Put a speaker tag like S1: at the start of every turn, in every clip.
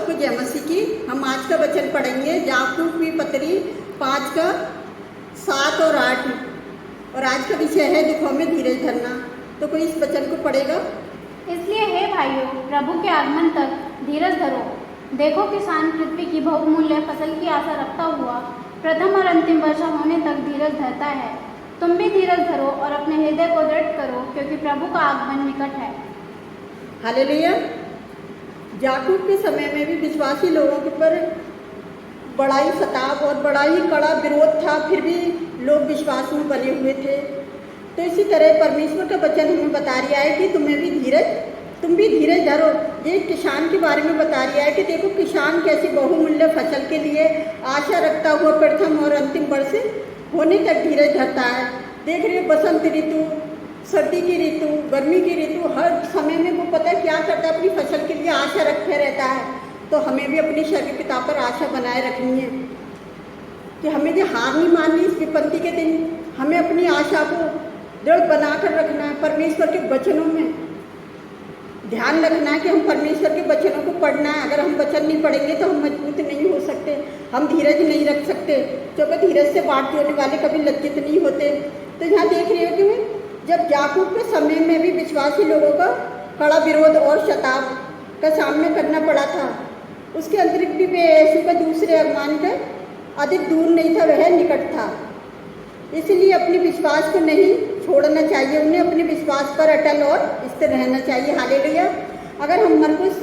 S1: सबको जय मसीह की। हम आज का वचन पढ़ेंगे याकूब की पत्री 5 का 7 और 8 और आज का विषय है दुखों में धीरज धरना। तो कोई इस वचन को पढ़ेगा।
S2: इसलिए हे भाइयों, प्रभु के आगमन तक धीरज धरो। देखो, किसान पृथ्वी की बहुमूल्य फसल की आशा रखता हुआ प्रथम और अंतिम वर्षा होने तक धीरज धरता है। तुम भी धीरज धरो और अपने हृदय को दृढ़ करो, क्योंकि प्रभु का आगमन निकट है।
S1: हालेलुया। याकूब के समय में भी विश्वासी लोगों के पर बड़ा ही सताव और बड़ा ही कड़ा विरोध था, फिर भी लोग विश्वास में बने हुए थे। तो इसी तरह परमेश्वर का वचन हमें बता रहा है कि तुम भी धीरज धरो। ये किसान के बारे में बता रहा है कि देखो, किसान कैसी बहुमूल्य फसल के लिए आशा रखता हुआ प्रथम और अंतिम वर्ष होने तक धीरज धरता है। देख रहे हो, बसंत ऋतु, सर्दी की ऋतु, गर्मी की ऋतु, हर समय में वो पता है क्या करता है, अपनी फसल के लिए आशा रखे रहता है। तो हमें भी अपने शरीर पिता पर आशा बनाए रखनी है कि हमें जो हार नहीं माननी इस विपत्ति के दिन। हमें अपनी आशा को दृढ़ बनाकर रखना है, परमेश्वर के वचनों में ध्यान रखना है कि हम परमेश्वर के वचनों को पढ़ना है। अगर हम वचन नहीं पढ़ेंगे तो हम मजबूत नहीं हो सकते, हम धीरज नहीं रख सकते, क्योंकि धीरज से बाट जोड़ने वाले कभी लज्जित नहीं होते। तो यहाँ देख रहे हो कि जब याकूब के समय में भी विश्वासी लोगों का कड़ा विरोध और शताब का सामना करना पड़ा था, उसके अतिरिक्त भी वे यीशु के दूसरे आगमन के अधिक दूर नहीं था, वह निकट था। इसलिए अपने विश्वास को नहीं छोड़ना चाहिए, उन्हें अपने विश्वास पर अटल और स्थिर रहना चाहिए। हालेलुया। अगर हम मरकुस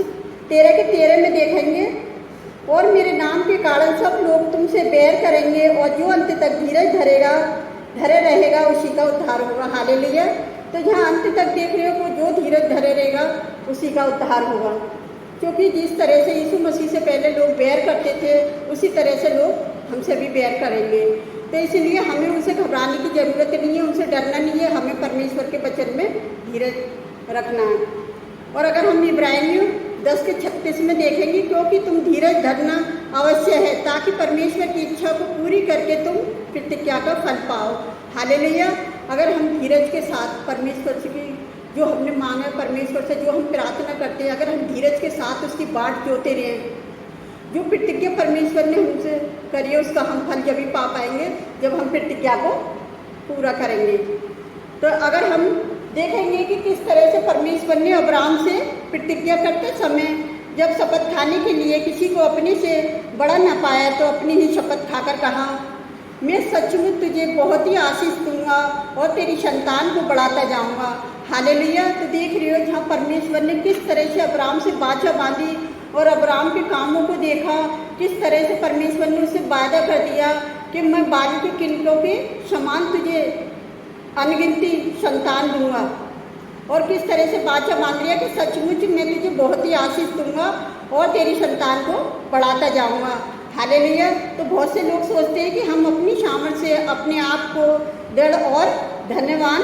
S1: 13 के 13 में देखेंगे, और मेरे नाम के कारण सब लोग तुमसे बैर करेंगे, और जो अंत तक धीरज धरे रहेगा उसी का उद्धार होगा। हालेलुया। तो जहाँ अंत तक देख रहे हो, जो धीरज धरे रहेगा उसी का उद्धार होगा। क्योंकि जिस तरह से यीशु मसीह से पहले लोग बैर करते थे, उसी तरह से लोग हमसे भी बैर करेंगे। तो इसलिए हमें उनसे घबराने की ज़रूरत नहीं है, उनसे डरना नहीं है। हमें परमेश्वर के वचन में धीरज रखना है। और अगर हम इब्रानियों 10 के 36 में देखेंगे, क्योंकि तुम धीरज धरना अवश्य है, ताकि परमेश्वर की इच्छा को पूरी करके तुम प्रतिज्ञा का फल पाओ। हालेलुया। अगर हम धीरज के साथ परमेश्वर से की जो हमने मांगा, परमेश्वर से जो हम प्रार्थना करते हैं, अगर हम धीरज के साथ उसकी बाट जोते रहें, जो प्रतिज्ञा परमेश्वर ने हमसे करी है उसका हम फल जब भी पा पाएंगे जब हम प्रतिज्ञा को पूरा करेंगे। तो अगर हम देखेंगे कि किस तरह से परमेश्वर ने अब्राहम से प्रतिज्ञा करते समय जब शपथ खाने के लिए किसी को अपने से बड़ा न पाया, तो अपनी ही शपथ खाकर कहा, मैं सचमुच तुझे बहुत ही आशीष दूंगा और तेरी संतान को बढ़ाता जाऊंगा। हालेलुया। तो देख रहे हो, जहाँ परमेश्वर ने किस तरह से अब्राहम से वाचा बांधी और अब्राहम के कामों को देखा, किस तरह से परमेश्वर ने उसे वादा कर दिया कि मैं बाली के किरणों के समान तुझे अनगिनती संतान दूंगा, और किस तरह से वाचा बांध लिया कि सचमुच मैं तुझे बहुत ही आशीष दूंगा और तेरी संतान को बढ़ाता जाऊंगा। हालेलुया। तो बहुत से लोग सोचते हैं कि हम अपनी सामर्थ्य से अपने आप को दृढ़ और धन्यवान,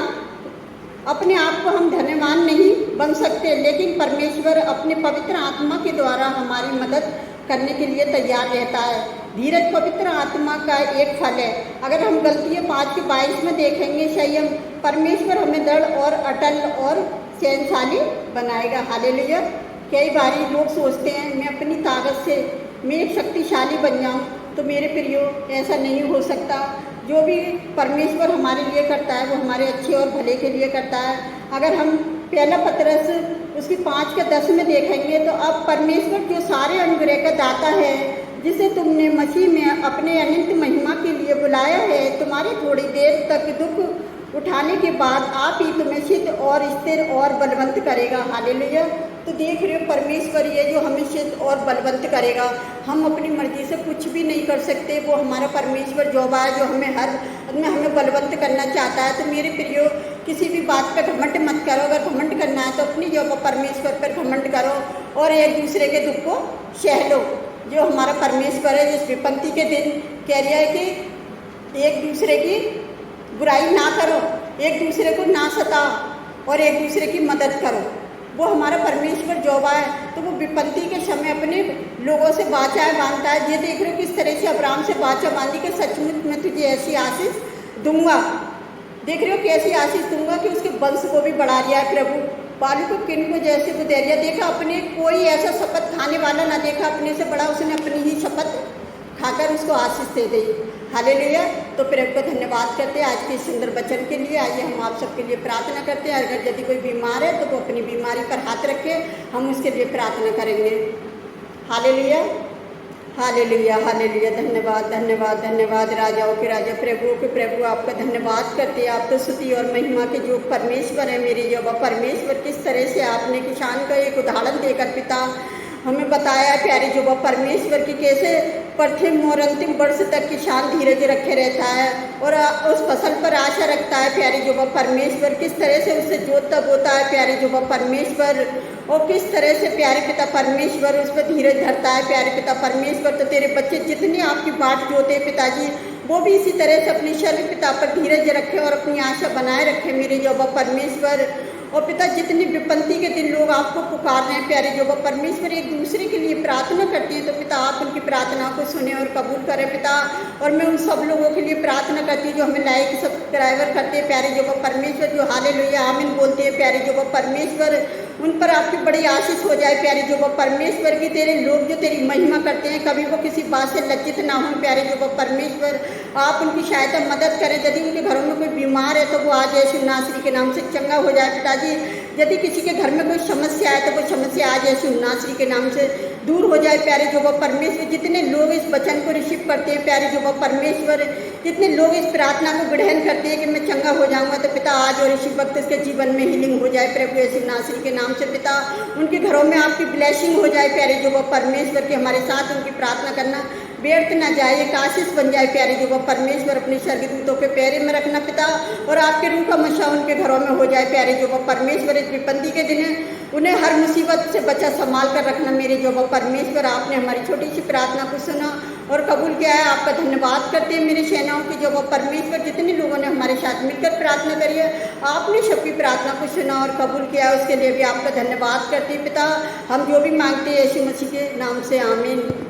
S1: अपने आप को हम धन्यवान नहीं बन सकते, लेकिन परमेश्वर अपने पवित्र आत्मा के द्वारा हमारी मदद करने के लिए तैयार रहता है। धीरज पवित्र आत्मा का एक फल है। अगर हम गलतियाँ 5 के 22 में देखेंगे, संयम, परमेश्वर हमें दृढ़ और अटल और सहनशाली बनाएगा। हालेलुया। कई बार लोग सोचते हैं मैं अपनी ताकत से मैं एक शक्तिशाली बन जाऊँ, तो मेरे प्रियो ऐसा नहीं हो सकता। जो भी परमेश्वर हमारे लिए करता है वो हमारे अच्छे और भले के लिए करता है। अगर हम पहला पतरस उसकी 5 के 10 में देखेंगे, तो अब परमेश्वर जो सारे अनुग्रह का दाता है, जिसे तुमने मसीह में अपने अनंत महिमा के लिए बुलाया है, तुम्हारी थोड़ी देर तक दुख उठाने के बाद आप ही तुम्हें सिद्ध और स्थिर और बलवंत करेगा। हालेलुया। तो देख रहे हो, परमेश्वर ये जो हमें सिद्ध और बलवंत करेगा। हम अपनी मर्जी से कुछ भी नहीं कर सकते, वो हमारा परमेश्वर जो है जो हमें बलवंत करना चाहता है। तो मेरे प्रियो, किसी भी बात पर घमंड मत करो। अगर घमंड करना है तो अपनी जो परमेश्वर पर घमंड करो और एक दूसरे के दुख को सह लो। जो हमारा परमेश्वर है, जिस विपत्ति के दिन कह रहा है कि एक दूसरे की बुराई ना करो, एक दूसरे को ना सताओ और एक दूसरे की मदद करो, वो हमारा परमेश्वर जोबा है। तो वो विपत्ति के समय अपने लोगों से वाचा बांधता है। ये देख रहे हो किस तरह से अब्राहम से वाचा बांधी कि सचमुच मैं तुझे ऐसी आशीष दूंगा। देख रहे हो कैसी आशीष दूंगा कि उसके वंश को भी बढ़ा लिया है प्रभु। बालू को किन को जैसे गुदेरिया देखा, अपने कोई ऐसा शपथ खाने वाला ना देखा अपने से बड़ा, उसने अपनी ही शपथ खाकर उसको आशीष दे दी। हालेलुया। तो प्रभु को धन्यवाद करते हैं आज के सुंदर वचन के लिए। आइए हम आप सबके लिए प्रार्थना करते हैं। अगर यदि कोई बीमार है तो वो अपनी बीमारी पर हाथ रखे, हम उसके लिए प्रार्थना करेंगे। Hallelujah, hallelujah, hallelujah. धन्यवाद, धन्यवाद, धन्यवाद। राजाओं के राजा, प्रभुओं के प्रभु, आपका धन्यवाद करते हैं। आप तो स्तुति और महिमा के जो परमेश्वर है मेरे यहोवा परमेश्वर, किस तरह से आपने किसान का एक उदाहरण देकर पिता हमें बताया प्यारे यहोवा परमेश्वर की कैसे प्रथम और अंतिम वर्ष तक किसान धीरज रखे रहता है और उस फसल पर आशा रखता है प्यारे यहोवा परमेश्वर, किस तरह से उसे जोतता बोता है प्यारे यहोवा परमेश्वर, और किस तरह से प्यारे पिता परमेश्वर उस पर धीरज धरता है प्यारे पिता परमेश्वर। तो तेरे बच्चे जितने आपकी बाट जोते पिताजी, वो भी इसी तरह से अपनी शर्व पिता पर धीरज रखे और अपनी आशा बनाए रखे मेरे यहोवा परमेश्वर। और पिता जितनी विपत्ति के दिन लोग आपको पुकार रहे हैं प्यारे यहोवा परमेश्वर, एक दूसरे के लिए प्रार्थना करते हैं, तो पिता आप उनकी प्रार्थना को सुने और कबूल करें पिता। और मैं उन सब लोगों के लिए प्रार्थना करती हूँ जो हमें लाइक सब्सक्राइबर करते हैं प्यारे यहोवा परमेश्वर, जो हालेलुया आमीन बोलते हैं प्यारे यहोवा परमेश्वर, उन पर आपकी बड़ी आशीष हो जाए प्यारे यहोवा परमेश्वर की। तेरे लोग जो तेरी महिमा करते हैं कभी वो किसी बात से लज्जित ना हो प्यारे यहोवा परमेश्वर, आप उनकी सहायता मदद करें। यदि उनके घरों में कोई बीमार है तो वो आज यीशु नासरी के नाम से चंगा हो जाए पिताजी। यदि किसी के घर में कोई समस्या है तो वो समस्या आज यीशु नासरी के नाम से दूर हो जाए प्यारे यहोवा परमेश्वर। जितने लोग इस वचन को रिसीव करते हैं प्यारे यहोवा परमेश्वर, जितने लोग इस प्रार्थना को ग्रहण करते हैं कि मैं चंगा हो जाऊंगा, तो पिता आज और इसी वक्त इसके जीवन में हीलिंग हो जाए प्रभु यीशु नासरी के नाम से पिता। उनके घरों में आपकी ब्लेसिंग हो जाए प्यारे यहोवा परमेश्वर के हमारे साथ उनकी प्रार्थना करना व्यर्थ न जाए, एक आशीष बन जाए प्यारे यहोवा परमेश्वर। अपने स्वर्गदूतों के पैरे में रखना पिता, और आपके रूह का मशा उनके घरों में हो जाए प्यारे यहोवा परमेश्वर। इस विपत्ति के दिन उन्हें हर मुसीबत से बचा संभाल कर रखना मेरे यहोवा परमेश्वर। आपने हमारी छोटी सी प्रार्थना को सुना और कबूल किया है, आपका धन्यवाद करते हैं मेरे सेनाओं के यहोवा परमेश्वर। जितने लोगों ने हमारे साथ मिलकर प्रार्थना करी है, आपने सबकी प्रार्थना को सुना और कबूल किया है, उसके लिए भी आपका धन्यवाद करते हैं पिता। हम जो भी मांगते हैं यीशु मसीह के नाम से, आमीन।